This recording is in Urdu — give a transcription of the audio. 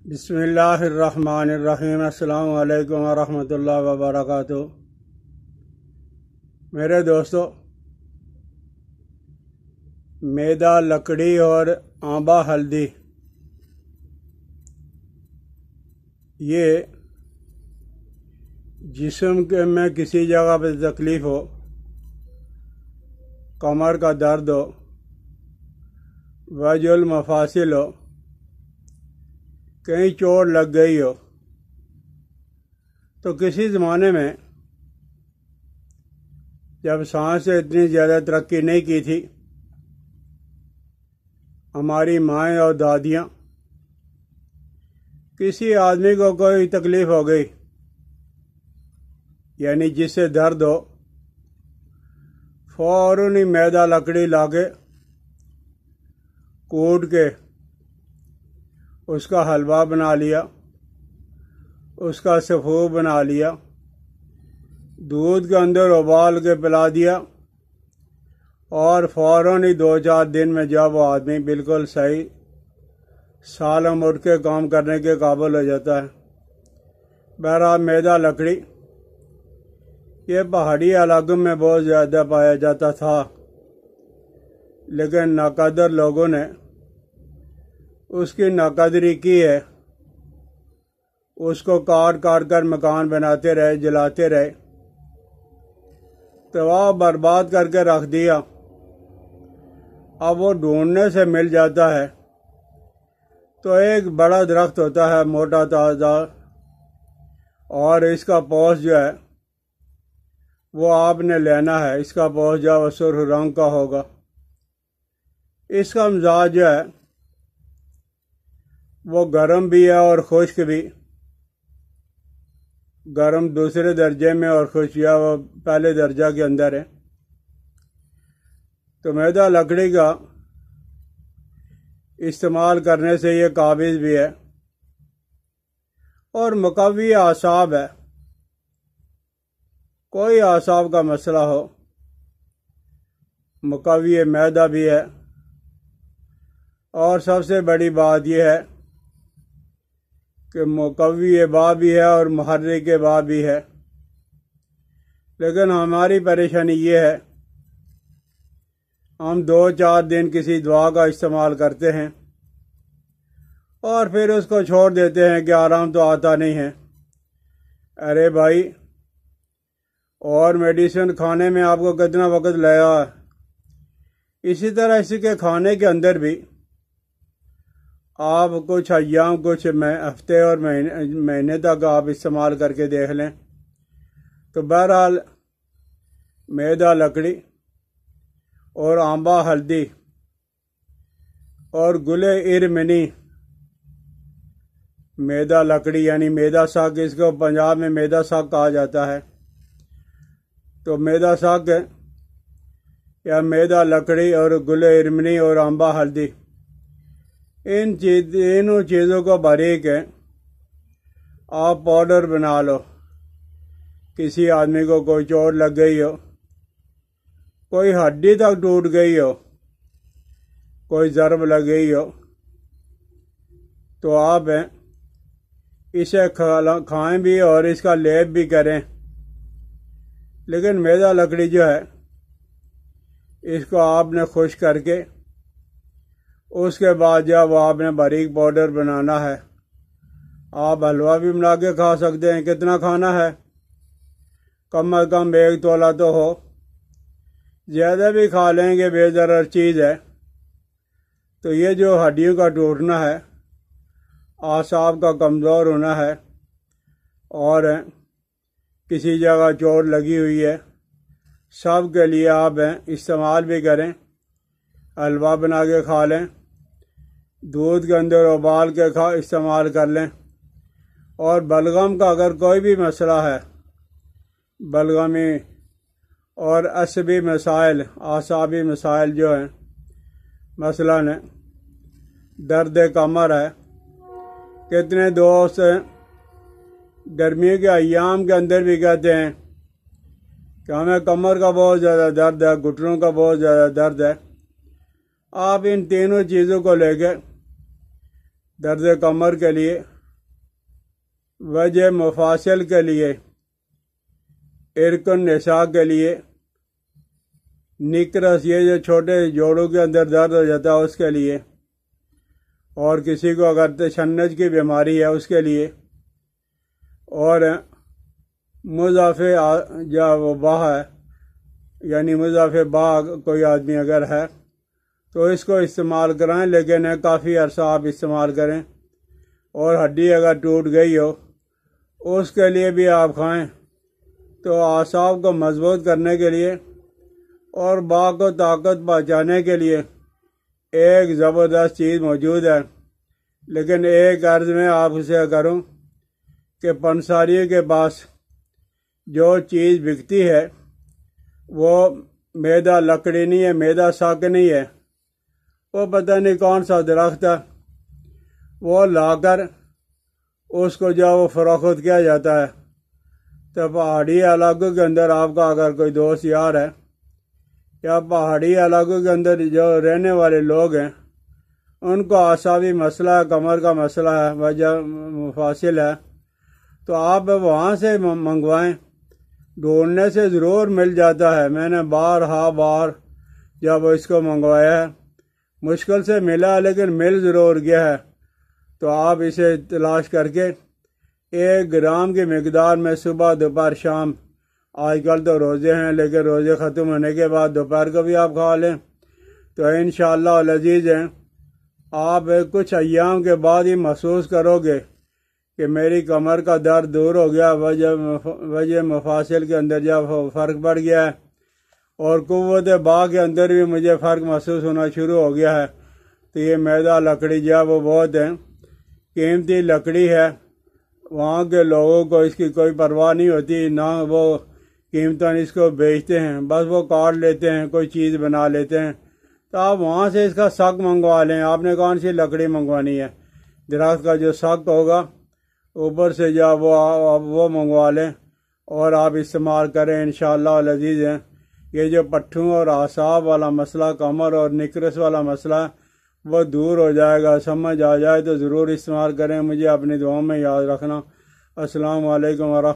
بسم اللہ الرحمن الرحیم۔ السلام علیکم ورحمۃ اللہ وبرکاتہ۔ میرے دوستو، میدا لکڑی اور آمبا ہلدی یہ جسم کے میں کسی جگہ پہ تکلیف ہو، کمر کا درد ہو، وجع المفاصل ہو، کہیں چوٹ لگ گئی ہو، تو کسی زمانے میں جب سائنس سے اتنی زیادہ ترقی نہیں کی تھی، ہماری مائیں اور دادیاں کسی آدمی کو کوئی تکلیف ہو گئی، یعنی جس سے درد ہو، فوراً ہی میدا لکڑی لا کے کوٹ کے اس کا حلوہ بنا لیا، اس کا سفو بنا لیا، دودھ کے اندر ابال کے پلا دیا، اور فوراً ہی 2-4 دن میں جب وہ آدمی بالکل صحیح سالم اٹھ کے کام کرنے کے قابل ہو جاتا ہے۔ بہرحال میدا لکڑی یہ پہاڑی علاقوں میں بہت زیادہ پایا جاتا تھا، لیکن ناقدر لوگوں نے اس کی ناقدری کی ہے، اس کو کاٹ کر مکان بناتے رہے، جلاتے رہے، تباہ برباد کر کے رکھ دیا۔ اب وہ ڈھونڈنے سے مل جاتا ہے تو ایک بڑا درخت ہوتا ہے، موٹا تازہ، اور اس کا پوش جو ہے وہ آپ نے لینا ہے۔ اس کا پوش جو ہے سرخ رنگ کا ہوگا۔ اس کا مزاج جو ہے وہ گرم بھی ہے اور خشک بھی۔ گرم دوسرے درجے میں اور خشک وہ پہلے درجہ کے اندر ہے۔ تو میدا لکڑی کا استعمال کرنے سے یہ قابض بھی ہے اور مقوی اعصاب ہے۔ کوئی اعصاب کا مسئلہ ہو، مقوی معدہ بھی ہے، اور سب سے بڑی بات یہ ہے کہ مقوی با بھی ہے اور محرک با بھی ہے۔ لیکن ہماری پریشانی یہ ہے، ہم 2-4 دن کسی دوا کا استعمال کرتے ہیں اور پھر اس کو چھوڑ دیتے ہیں کہ آرام تو آتا نہیں ہے۔ ارے بھائی، اور میڈیسن کھانے میں آپ کو کتنا وقت لگا ہے، اسی طرح اسی کے کھانے کے اندر بھی آپ کچھ ایام، کچھ ہفتے اور مہینے تک آپ استعمال کر کے دیکھ لیں۔ تو بہرحال میدا لکڑی اور آمبا ہلدی اور گل ارمنی، میدا لکڑی یعنی میدا ساگ، اس کو پنجاب میں میدا ساگ کہا جاتا ہے۔ تو میدا ساگ یا میدا لکڑی اور گل ارمنی اور آمبا ہلدی، ان تینوں چیزوں کو باریک ہے آپ پاؤڈر بنا لو۔ کسی آدمی کو کوئی چوٹ لگ گئی ہو، کوئی ہڈی تک ٹوٹ گئی ہو، کوئی ضرب لگ گئی ہو، تو آپ اسے کھائیں بھی اور اس کا لیپ بھی کریں۔ لیکن میدا لکڑی جو ہے، اس کو آپ نے خشک کر کے اس کے بعد جب آپ نے باریک پاؤڈر بنانا ہے، آپ حلوہ بھی بنا کے کھا سکتے ہیں۔ کتنا کھانا ہے؟ کم از کم 1 تولہ تو ہو، زیادہ بھی کھا لیں گے بے ضرر چیز ہے۔ تو یہ جو ہڈیوں کا ٹوٹنا ہے، اعصاب کا کمزور ہونا ہے، اور کسی جگہ چوٹ لگی ہوئی ہے، سب کے لیے آپ استعمال بھی کریں۔ حلوہ بنا کے کھا لیں، دودھ کے اندر ابال کے استعمال کر لیں، اور بلغم کا اگر کوئی بھی مسئلہ ہے، بلغمی اور عصبی مسائل، اعصابی مسائل جو ہیں، مثلاً درد کمر ہے، کتنے دوست گرمی کے ایام کے اندر بھی کہتے ہیں کہ ہمیں کمر کا بہت زیادہ درد ہے، گھٹنوں کا بہت زیادہ درد ہے۔ آپ ان تینوں چیزوں کو لے کے درد کمر کے لیے وجہ مفاصل کے لیے، ارکن نساء کے لیے، نکرس یہ جو چھوٹے جوڑوں کے اندر درد ہو جاتا ہے اس کے لیے، اور کسی کو اگر تشنج کی بیماری ہے اس کے لیے، اور مضافِ جو باہ ہے یعنی مضافِ باہ کوئی آدمی اگر ہے تو اس کو استعمال کرائیں، لیکن کافی عرصہ آپ استعمال کریں۔ اور ہڈی اگر ٹوٹ گئی ہو اس کے لیے بھی آپ کھائیں، تو اعصاب کو مضبوط کرنے کے لیے اور باہ کو طاقت پہنچانے کے لیے ایک زبردست چیز موجود ہے۔ لیکن ایک عرض میں آپ سے کروں کہ پنساری کے پاس جو چیز بکتی ہے وہ میدہ لکڑی نہیں ہے، میدہ ساگ نہیں ہے، وہ پتہ نہیں کون سا درخت ہے، وہ لا کر اس کو جو وہ فروخت کیا جاتا ہے۔ تو پہاڑی علاقوں کے اندر آپ کا اگر کوئی دوست یار ہے یا پہاڑی علاقوں کے اندر جو رہنے والے لوگ ہیں ان کو اعصابی مسئلہ ہے، کمر کا مسئلہ ہے، وجہ مفاصل ہے، تو آپ وہاں سے منگوائیں، ڈھونڈنے سے ضرور مل جاتا ہے۔ میں نے بار جب اس کو منگوایا ہے مشکل سے ملا، لیکن مل ضرور گیا ہے۔ تو آپ اسے تلاش کر کے 1 گرام کی مقدار میں صبح دوپہر شام، آج کل تو روزے ہیں لیکن روزے ختم ہونے کے بعد دوپہر کو بھی آپ کھا لیں تو انشاءاللہ العزیز ہیں آپ کچھ ایام کے بعد ہی محسوس کرو گے کہ میری کمر کا درد دور ہو گیا، وجہ مفاصل کے اندر جب فرق پڑ گیا ہے، اور قوت باہ کے اندر بھی مجھے فرق محسوس ہونا شروع ہو گیا ہے۔ تو یہ میدہ لکڑی جو ہے وہ بہت قیمتی لکڑی ہے، وہاں کے لوگوں کو اس کی کوئی پرواہ نہیں ہوتی، نہ وہ قیمتاً اس کو بیچتے ہیں، بس وہ کاٹ لیتے ہیں، کوئی چیز بنا لیتے ہیں۔ تو آپ وہاں سے اس کا سگ منگوا لیں۔ آپ نے کون سی لکڑی منگوانی ہے؟ درخت کا جو سگ ہوگا اوپر سے جو وہ منگوا لیں اور آپ استعمال کریں، انشاءاللہ العزیز ہیں یہ جو پٹھوں اور اعصاب والا مسئلہ، کمر اور نکرس والا مسئلہ وہ دور ہو جائے گا۔ سمجھ آ جائے تو ضرور استعمال کریں۔ مجھے اپنی دعاؤں میں یاد رکھنا۔ السلام علیکم ورحمۃ اللہ۔